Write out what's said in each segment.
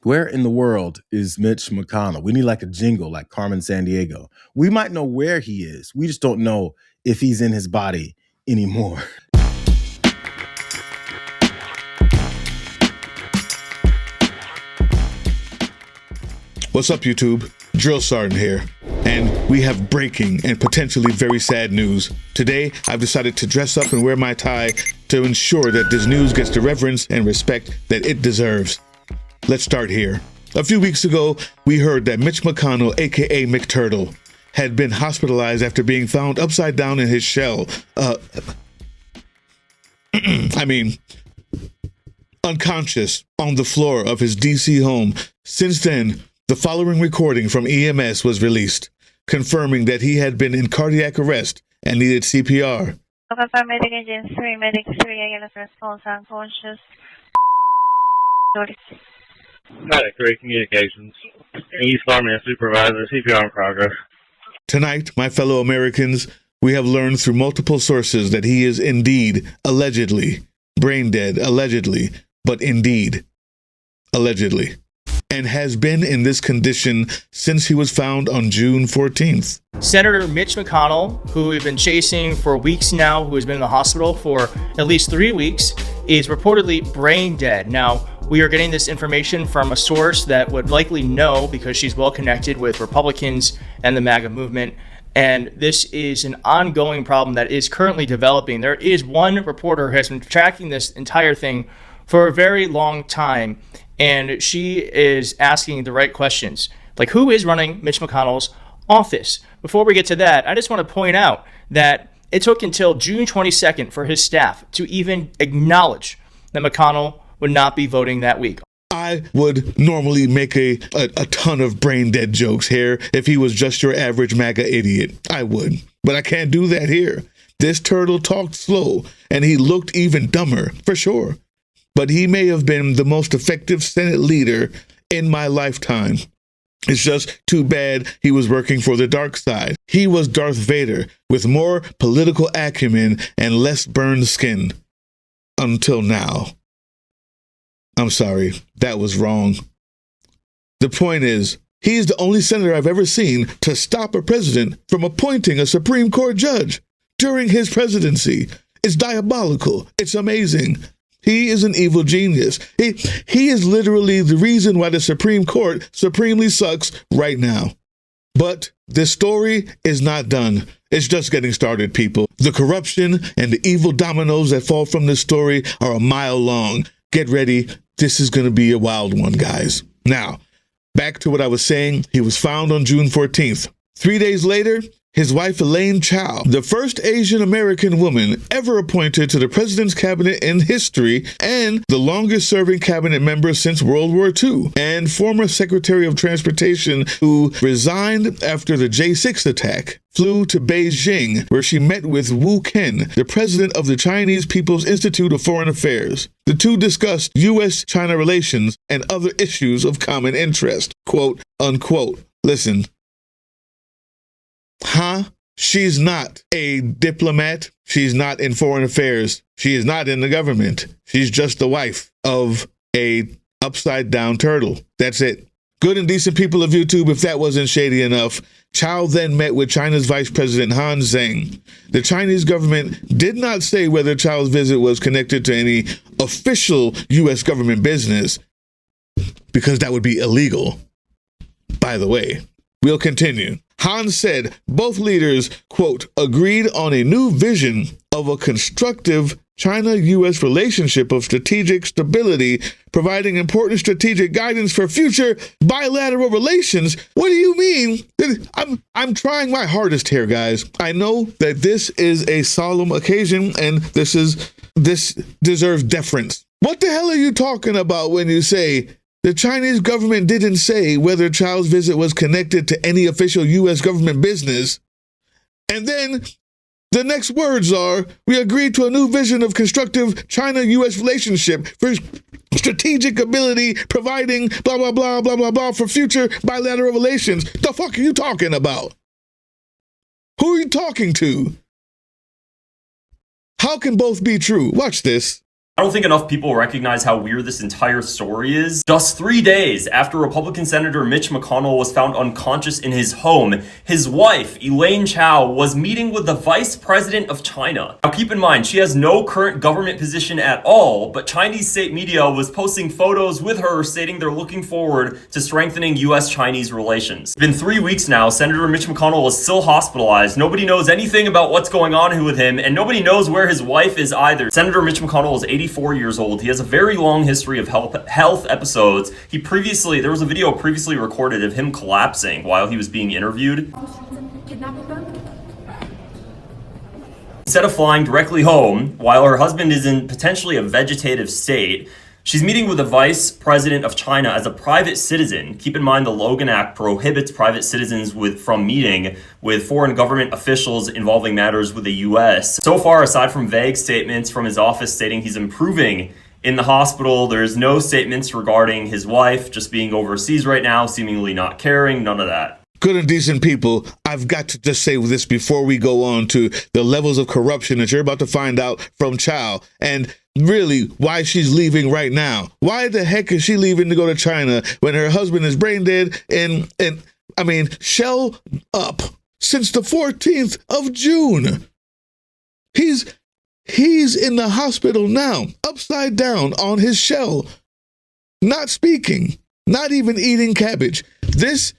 Where in the world is Mitch McConnell? We need like a jingle like Carmen Sandiego. We might know where he is. We just don't know if he's in his body anymore. What's up, YouTube? Drill Sergeant here. And we have breaking and potentially very sad news. Today, I've decided to dress up and wear my tie to ensure that this news gets the reverence and respect that it deserves. Let's start here. A few weeks ago, we heard that Mitch McConnell, aka McTurtle, had been hospitalized after being found upside down in his shell. Unconscious on the floor of his DC home. Since then, the following recording from EMS was released, confirming that he had been in cardiac arrest and needed CPR. Paramedic Engine 3, Medic 3, ALS response unconscious. Medic 3, communications. East Army supervisor, CPR in progress. Tonight, my fellow Americans, we have learned through multiple sources that he is indeed, allegedly, brain dead, allegedly, but indeed, allegedly, and has been in this condition since he was found on June 14th. Senator Mitch McConnell, who we've been chasing for weeks now, who has been in the hospital for at least 3 weeks, is reportedly brain dead. Now, we are getting this information from a source that would likely know because she's well connected with Republicans and the MAGA movement. And this is an ongoing problem that is currently developing. There is one reporter who has been tracking this entire thing for a very long time, and she is asking the right questions. Like, who is running Mitch McConnell's office? Before we get to that, I just want to point out that it took until June 22nd for his staff to even acknowledge that McConnell would not be voting that week. I would normally make a ton of brain dead jokes here if he was just your average MAGA idiot. I would. But I can't do that here. This turtle talked slow, and he looked even dumber, for sure. But he may have been the most effective Senate leader in my lifetime. It's just too bad he was working for the dark side. He was Darth Vader with more political acumen and less burned skin. Until now. I'm sorry, that was wrong. The point is, he's the only senator I've ever seen to stop a president from appointing a Supreme Court judge during his presidency. It's diabolical. It's amazing. He is an evil genius. He is literally the reason why the Supreme Court supremely sucks right now. But this story is not done. It's just getting started, people. The corruption and the evil dominoes that fall from this story are a mile long. Get ready. This is going to be a wild one, guys. Now, back to what I was saying. He was found on June 14th. 3 days later, his wife, Elaine Chao, the first Asian American woman ever appointed to the president's cabinet in history and the longest serving cabinet member since World War II, and former Secretary of Transportation who resigned after the J6 attack, flew to Beijing, where she met with Wu Ken, the president of the Chinese People's Institute of Foreign Affairs. The two discussed U.S.-China relations and other issues of common interest, quote, unquote. Listen. She's not a diplomat. She's not in foreign affairs. She is not in the government. She's just the wife of a upside down turtle. That's it. Good and decent people of YouTube, if that wasn't shady enough, Chao then met with China's Vice President Han Zheng. The Chinese government did not say whether Chao's visit was connected to any official U.S. government business, because that would be illegal. By the way, we'll continue. Han said both leaders, quote, agreed on a new vision of a constructive China-U.S. relationship of strategic stability, providing important strategic guidance for future bilateral relations. What do you mean? I'm trying my hardest here, guys. I know that this is a solemn occasion and this deserves deference. What the hell are you talking about when you say the Chinese government didn't say whether Chao's visit was connected to any official U.S. government business? And then the next words are, we agreed to a new vision of constructive China-U.S. relationship for strategic ability, providing blah, blah, blah, blah, blah, blah for future bilateral relations. The fuck are you talking about? Who are you talking to? How can both be true? Watch this. I don't think enough people recognize how weird this entire story is. Just 3 days after Republican Senator Mitch McConnell was found unconscious in his home, his wife, Elaine Chao, was meeting with the Vice President of China. Now keep in mind, she has no current government position at all, but Chinese state media was posting photos with her stating they're looking forward to strengthening US-Chinese relations. It's been 3 weeks now, Senator Mitch McConnell is still hospitalized. Nobody knows anything about what's going on with him, and nobody knows where his wife is either. Senator Mitch McConnell is 84 years old. He has a very long history of health episodes. There was a video previously recorded of him collapsing while he was being interviewed. Instead of flying directly home, while her husband is in potentially a vegetative state, she's meeting with the Vice President of China as a private citizen. Keep in mind the Logan Act prohibits private citizens from meeting with foreign government officials involving matters with the US. So far, aside from vague statements from his office stating he's improving in the hospital, there's no statements regarding his wife just being overseas right now, seemingly not caring, none of that. Good and decent people, I've got to just say this before we go on to the levels of corruption that you're about to find out from Chao, and really why she's leaving right now. Why the heck is she leaving to go to China when her husband is brain dead and shell up since the 14th of June? He's in the hospital now, upside down on his shell, not speaking, not even eating cabbage. This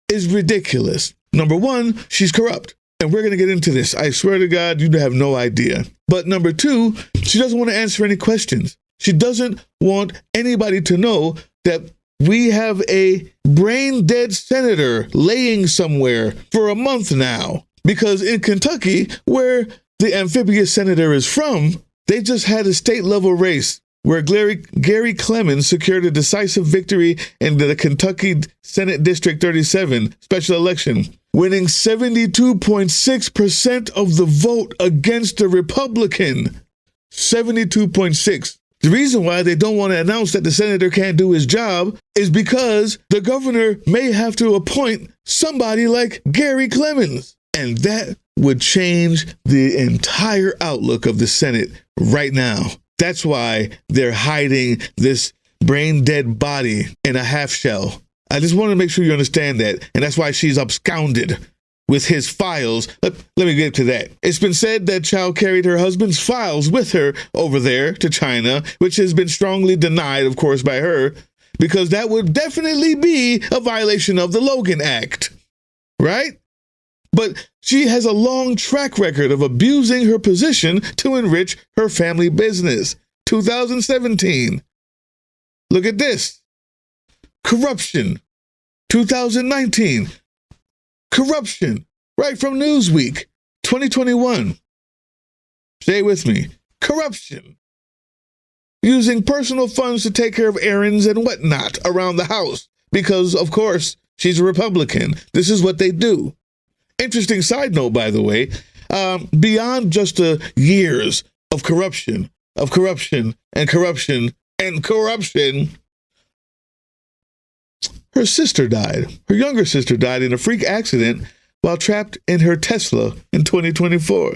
is ridiculous. Number one, she's corrupt. And we're going to get into this. I swear to God, you have no idea. But number two, she doesn't want to answer any questions. She doesn't want anybody to know that we have a brain-dead senator laying somewhere for a month now. Because in Kentucky, where the amphibious senator is from, they just had a state-level race where Gary Clemens secured a decisive victory in the Kentucky Senate District 37 special election, winning 72.6% of the vote against a Republican. 72.6. The reason why they don't want to announce that the senator can't do his job is because the governor may have to appoint somebody like Gary Clemens. And that would change the entire outlook of the Senate right now. That's why they're hiding this brain-dead body in a half shell. I just want to make sure you understand that. And that's why she's absconded with his files. Let me get to that. It's been said that Chao carried her husband's files with her over there to China, which has been strongly denied, of course, by her, because that would definitely be a violation of the Logan Act, right? But she has a long track record of abusing her position to enrich her family business. 2017. Look at this. Corruption. 2019. Corruption. Right from Newsweek. 2021. Say it with me. Corruption. Using personal funds to take care of errands and whatnot around the house. Because, of course, she's a Republican. This is what they do. Interesting side note, by the way, beyond just the years of corruption, her sister died. Her younger sister died in a freak accident while trapped in her Tesla in 2024.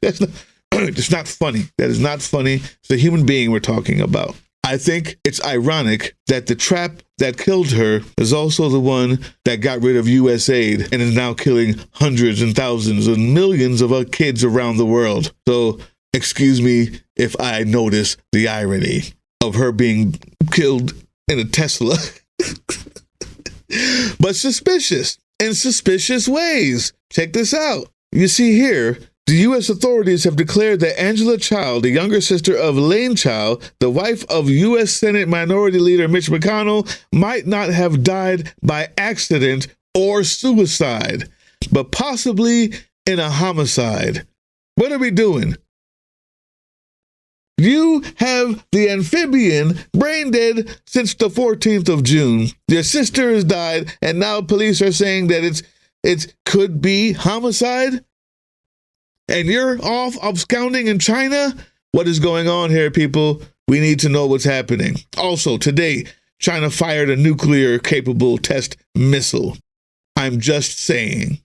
It's not funny. That is not funny. It's a human being we're talking about. I think it's ironic that the trap that killed her is also the one that got rid of U.S. aid and is now killing hundreds and thousands and millions of kids around the world. So, excuse me if I notice the irony of her being killed in a Tesla. But suspicious, in suspicious ways. Check this out. You see here, the U.S. authorities have declared that Angela Chao, the younger sister of Elaine Chao, the wife of U.S. Senate Minority Leader Mitch McConnell, might not have died by accident or suicide, but possibly in a homicide. What are we doing? You have the amphibian brain dead since the 14th of June. Your sister has died, and now police are saying that it could be homicide? And you're off absconding in China? What is going on here, people? We need to know what's happening. Also, today, China fired a nuclear-capable test missile. I'm just saying.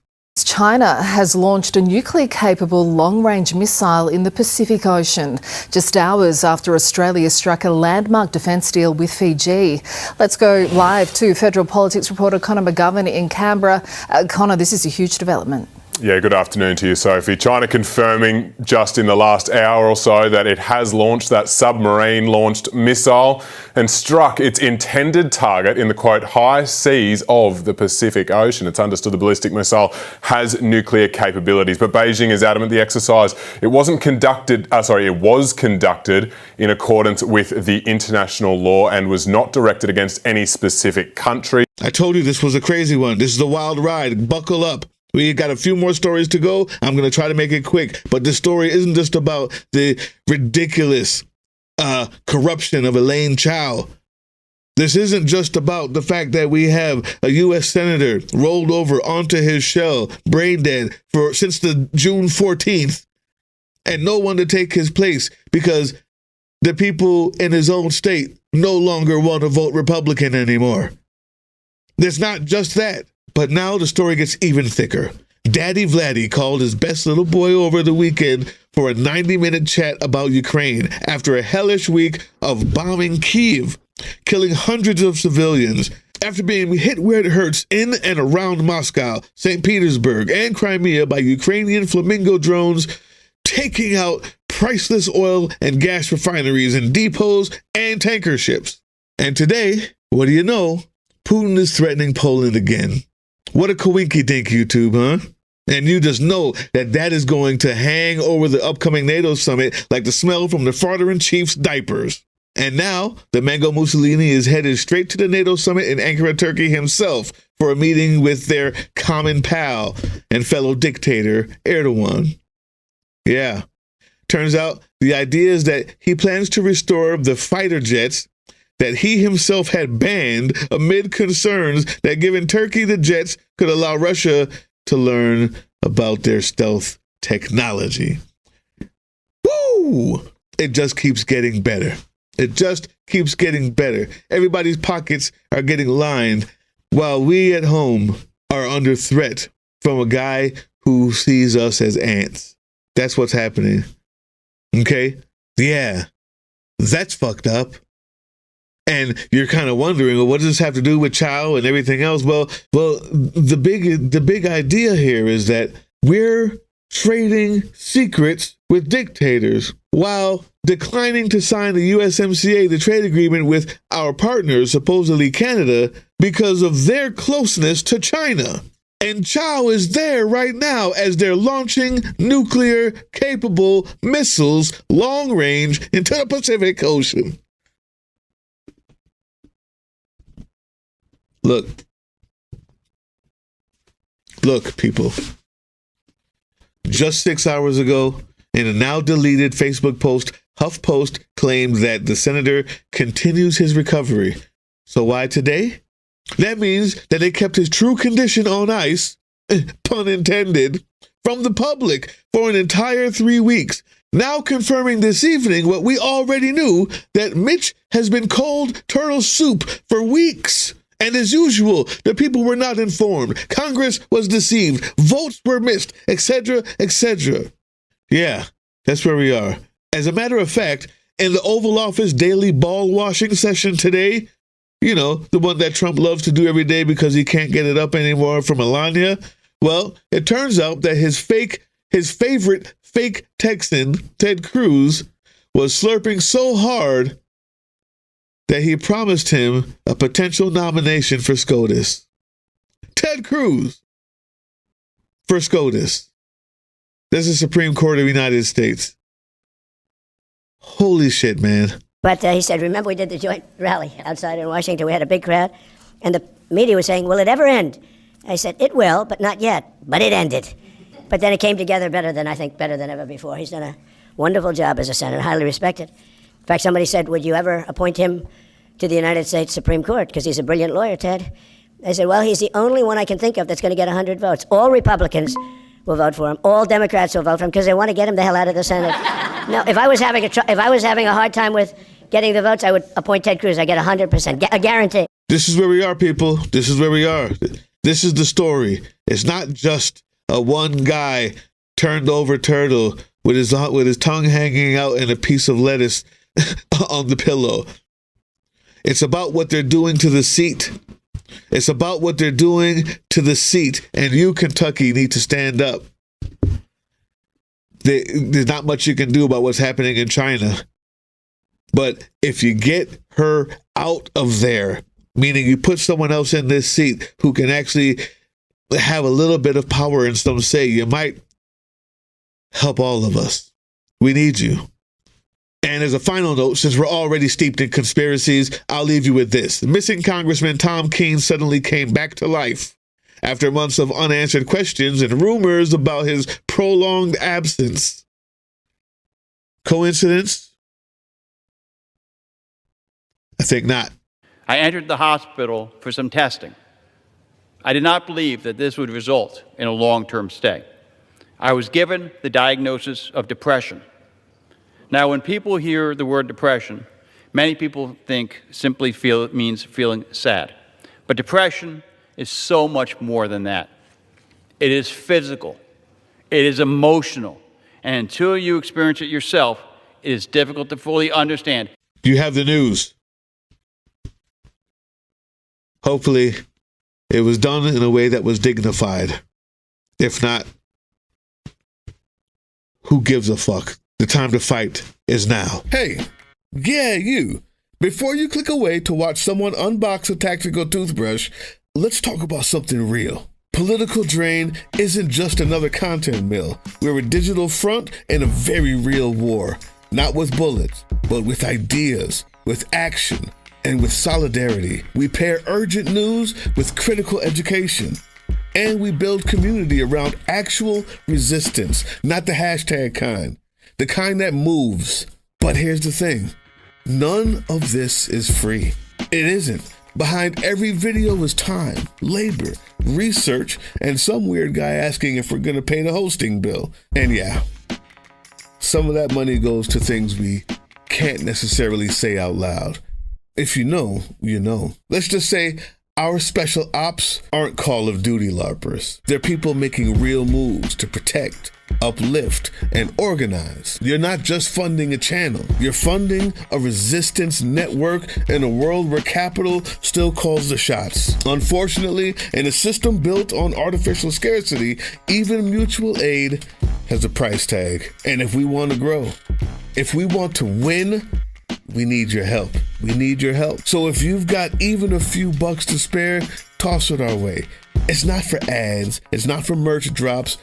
China has launched a nuclear-capable long-range missile in the Pacific Ocean, just hours after Australia struck a landmark defence deal with Fiji. Let's go live to federal politics reporter Connor McGovern in Canberra. Connor, this is a huge development. Yeah, good afternoon to you, Sophie. China confirming just in the last hour or so that it has launched that submarine-launched missile and struck its intended target in the, quote, high seas of the Pacific Ocean. It's understood the ballistic missile has nuclear capabilities, but Beijing is adamant the exercise, it was conducted in accordance with the international law and was not directed against any specific country. I told you this was a crazy one. This is a wild ride. Buckle up. We got a few more stories to go. I'm going to try to make it quick. But this story isn't just about the ridiculous corruption of Elaine Chao. This isn't just about the fact that we have a U.S. senator rolled over onto his shell, brain dead, since the June 14th, and no one to take his place because the people in his own state no longer want to vote Republican anymore. There's not just that. But now the story gets even thicker. Daddy Vladdy called his best little boy over the weekend for a 90-minute chat about Ukraine after a hellish week of bombing Kyiv, killing hundreds of civilians. After being hit where it hurts in and around Moscow, St. Petersburg, and Crimea by Ukrainian Flamingo drones, taking out priceless oil and gas refineries and depots and tanker ships. And today, what do you know? Putin is threatening Poland again. What a coinky-dink, YouTube, huh? And you just know that that is going to hang over the upcoming NATO summit like the smell from the farter-in-chief's diapers. And now, the Mango Mussolini is headed straight to the NATO summit in Ankara, Turkey himself for a meeting with their common pal and fellow dictator, Erdogan. Yeah. Turns out the idea is that he plans to restore the fighter jets that he himself had banned amid concerns that giving Turkey the jets could allow Russia to learn about their stealth technology. Woo! It just keeps getting better. It just keeps getting better. Everybody's pockets are getting lined while we at home are under threat from a guy who sees us as ants. That's what's happening. Okay? Yeah. That's fucked up. And you're kind of wondering, well, what does this have to do with Chao and everything else? Well, the big idea here is that we're trading secrets with dictators while declining to sign the USMCA, the trade agreement with our partners, supposedly Canada, because of their closeness to China. And Chao is there right now as they're launching nuclear-capable missiles long-range into the Pacific Ocean. Look, people. Just 6 hours ago, in a now deleted Facebook post, HuffPost claimed that the senator continues his recovery. So why today? That means that they kept his true condition on ice, pun intended, from the public for an entire 3 weeks. Now confirming this evening what we already knew, that Mitch has been cold turtle soup for weeks. And as usual, the people were not informed. Congress was deceived. Votes were missed, etc., etc. Yeah, that's where we are. As a matter of fact, in the Oval Office daily ball washing session today, you know, the one that Trump loves to do every day because he can't get it up anymore from Melania, well, it turns out that his favorite fake Texan, Ted Cruz, was slurping so hard that he promised him a potential nomination for SCOTUS. Ted Cruz for SCOTUS. That's the Supreme Court of the United States. Holy shit, man. But he said, remember we did the joint rally outside in Washington. We had a big crowd. And the media was saying, will it ever end? I said, it will, but not yet. But it ended. But then it came together better than ever before. He's done a wonderful job as a senator, highly respected. In fact, somebody said, would you ever appoint him to the United States Supreme Court? Because he's a brilliant lawyer, Ted. I said, well, he's the only one I can think of that's going to get 100 votes. All Republicans will vote for him. All Democrats will vote for him because they want to get him the hell out of the Senate. No, if I was having a hard time with getting the votes, I would appoint Ted Cruz. I get 100%, a guarantee. This is where we are, people. This is where we are. This is the story. It's not just one guy turned over turtle with his tongue hanging out and a piece of lettuce on the pillow. It's about what they're doing to the seat. It's about what they're doing to the seat. And you, Kentucky, need to stand up. There's not much you can do about what's happening in China. But if you get her out of there, meaning you put someone else in this seat who can actually have a little bit of power and some say, you might help all of us. We need you. And as a final note, since we're already steeped in conspiracies, I'll leave you with this. Missing Congressman Tom Keene suddenly came back to life after months of unanswered questions and rumors about his prolonged absence. Coincidence? I think not. I entered the hospital for some testing. I did not believe that this would result in a long-term stay. I was given the diagnosis of depression. Now, when people hear the word depression, many people think simply it means feeling sad. But depression is so much more than that. It is physical. It is emotional. And until you experience it yourself, it is difficult to fully understand. You have the news. Hopefully, it was done in a way that was dignified. If not, who gives a fuck? The time to fight is now. Hey, yeah, you. Before you click away to watch someone unbox a tactical toothbrush, let's talk about something real. Political Drain isn't just another content mill. We're a digital front in a very real war. Not with bullets, but with ideas, with action, and with solidarity. We pair urgent news with critical education. And we build community around actual resistance, not the hashtag kind. The kind that moves. But here's the thing. None of this is free. It isn't. Behind every video is time, labor, research, and some weird guy asking if we're going to pay the hosting bill. And yeah, some of that money goes to things we can't necessarily say out loud. If you know, you know. Let's just say our special ops aren't Call of Duty LARPers. They're people making real moves to protect, uplift, and organize. You're not just funding a channel. You're funding a resistance network in a world where capital still calls the shots. Unfortunately, in a system built on artificial scarcity, even mutual aid has a price tag. And if we want to grow, if we want to win, we need your help. We need your help. So if you've got even a few bucks to spare, toss it our way. It's not for ads. It's not for merch drops,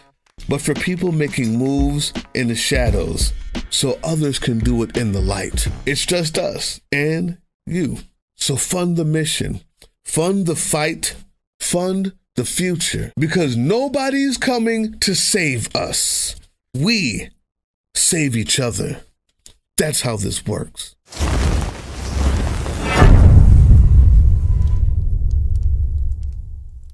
but for people making moves in the shadows so others can do it in the light. It's just us and you. So fund the mission, fund the fight, fund the future, because nobody's coming to save us. We save each other. That's how this works.